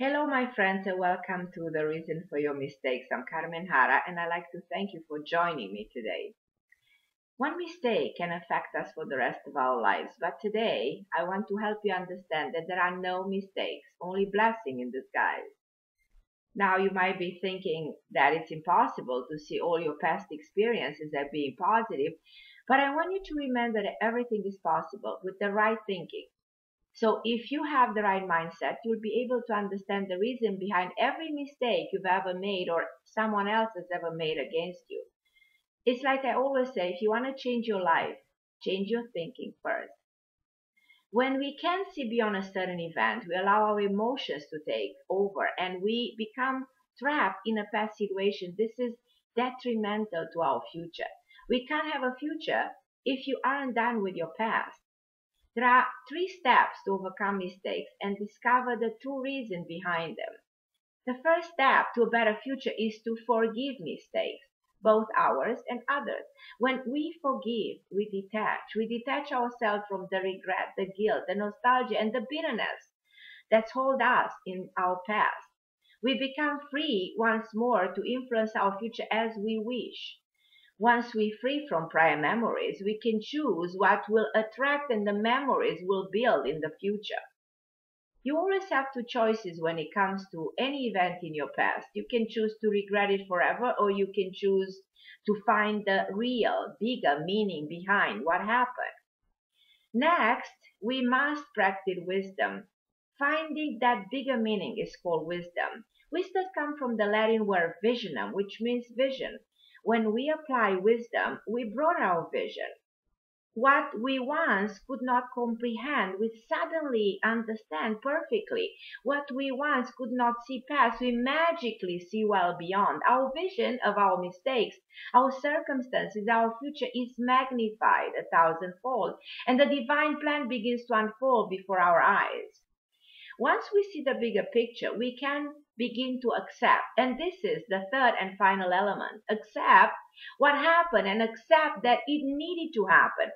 Hello, my friends, and welcome to The Reason for Your Mistakes. I'm Carmen Harra, and I'd like to thank you for joining me today. One mistake can affect us for the rest of our lives, but today I want to help you understand that there are no mistakes, only blessing in disguise. Now, you might be thinking that it's impossible to see all your past experiences as being positive, but I want you to remember that everything is possible with the right thinking. So if you have the right mindset, you'll be able to understand the reason behind every mistake you've ever made or someone else has ever made against you. It's like I always say, if you want to change your life, change your thinking first. When we can't see beyond a certain event, we allow our emotions to take over and we become trapped in a past situation. This is detrimental to our future. We can't have a future if you aren't done with your past. There are 3 steps to overcome mistakes and discover the true reason behind them. The first step to a better future is to forgive mistakes, both ours and others. When we forgive, we detach. We detach ourselves from the regret, the guilt, the nostalgia, and the bitterness that hold us in our past. We become free once more to influence our future as we wish. Once we free from prior memories, we can choose what will attract and the memories will build in the future. You always have 2 choices when it comes to any event in your past. You can choose to regret it forever, or you can choose to find the real, bigger meaning behind what happened. Next, we must practice wisdom. Finding that bigger meaning is called wisdom. Wisdom comes from the Latin word visionum, which means vision. When we apply wisdom, we broaden our vision. What we once could not comprehend, we suddenly understand perfectly. What we once could not see past, we magically see well beyond. Our vision of our mistakes, our circumstances, our future is magnified 1,000-fold, and the divine plan begins to unfold before our eyes. Once we see the bigger picture, we can begin to accept. And this is the third and final element. Accept what happened and accept that it needed to happen.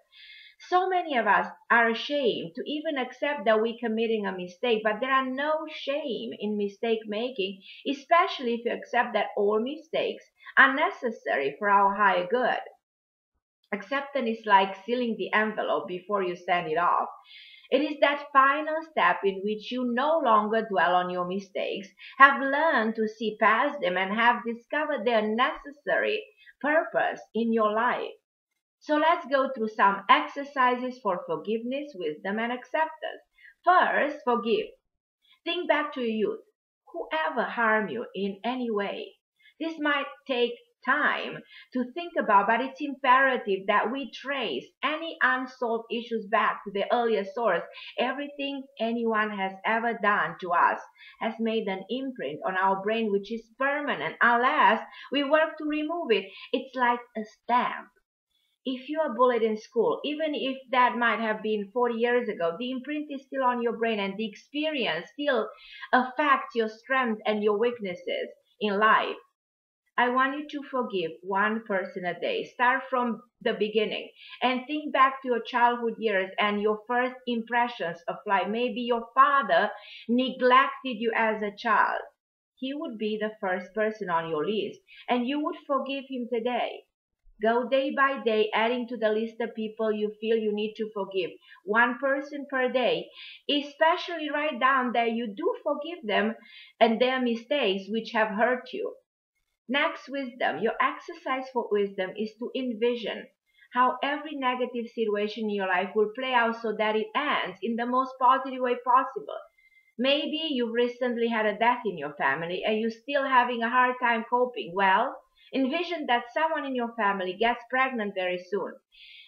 So many of us are ashamed to even accept that we're committing a mistake, but there are no shame in mistake making, especially if you accept that all mistakes are necessary for our higher good. Acceptance is like sealing the envelope before you send it off. It is that final step in which you no longer dwell on your mistakes, have learned to see past them, and have discovered their necessary purpose in your life. So let's go through some exercises for forgiveness, wisdom, and acceptance. First, forgive. Think back to your youth. Whoever harmed you in any way. This might take time to think about, but it's imperative that we trace any unsolved issues back to the earlier source. Everything anyone has ever done to us has made an imprint on our brain which is permanent unless we work to remove it. It's like a stamp. If you are bullied in school, even if that might have been 40 years ago, the imprint is still on your brain and the experience still affects your strengths and your weaknesses in life. I want you to forgive one person a day. Start from the beginning and think back to your childhood years and your first impressions of life. Maybe your father neglected you as a child. He would be the first person on your list and you would forgive him today. Go day by day, adding to the list of people you feel you need to forgive. One person per day. Especially write down that you do forgive them and their mistakes which have hurt you. Next, wisdom. Your exercise for wisdom is to envision how every negative situation in your life will play out so that it ends in the most positive way possible. Maybe you've recently had a death in your family and you're still having a hard time coping. Well, envision that someone in your family gets pregnant very soon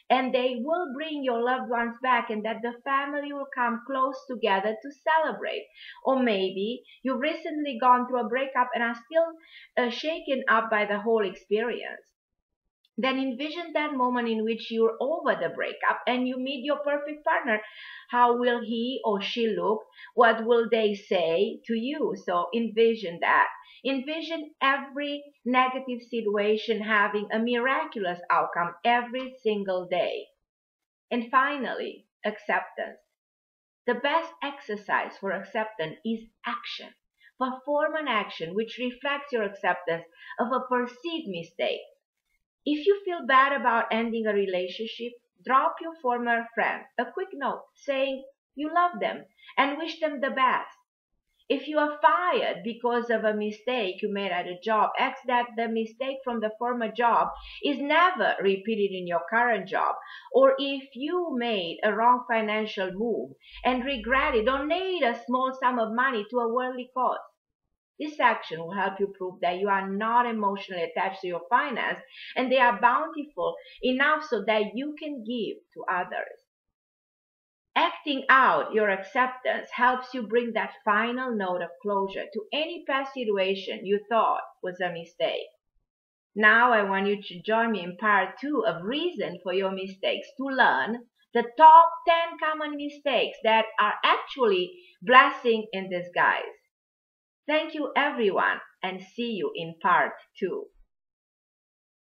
and they will bring your loved ones back and that the family will come close together to celebrate. Or maybe you've recently gone through a breakup and are still shaken up by the whole experience. Then envision that moment in which you're over the breakup and you meet your perfect partner. How will he or she look? What will they say to you? So envision that. Envision every negative situation having a miraculous outcome every single day. And finally, acceptance. The best exercise for acceptance is action. Perform an action which reflects your acceptance of a perceived mistake. If you feel bad about ending a relationship, drop your former friend a quick note saying you love them and wish them the best. If you are fired because of a mistake you made at a job, ask that the mistake from the former job is never repeated in your current job. Or if you made a wrong financial move and regret it, donate a small sum of money to a worldly cause. This action will help you prove that you are not emotionally attached to your finance and they are bountiful enough so that you can give to others. Acting out your acceptance helps you bring that final note of closure to any past situation you thought was a mistake. Now I want you to join me in part 2 of Reason for Your Mistakes to learn the top 10 common mistakes that are actually blessing in disguise. Thank you everyone and see you in part 2.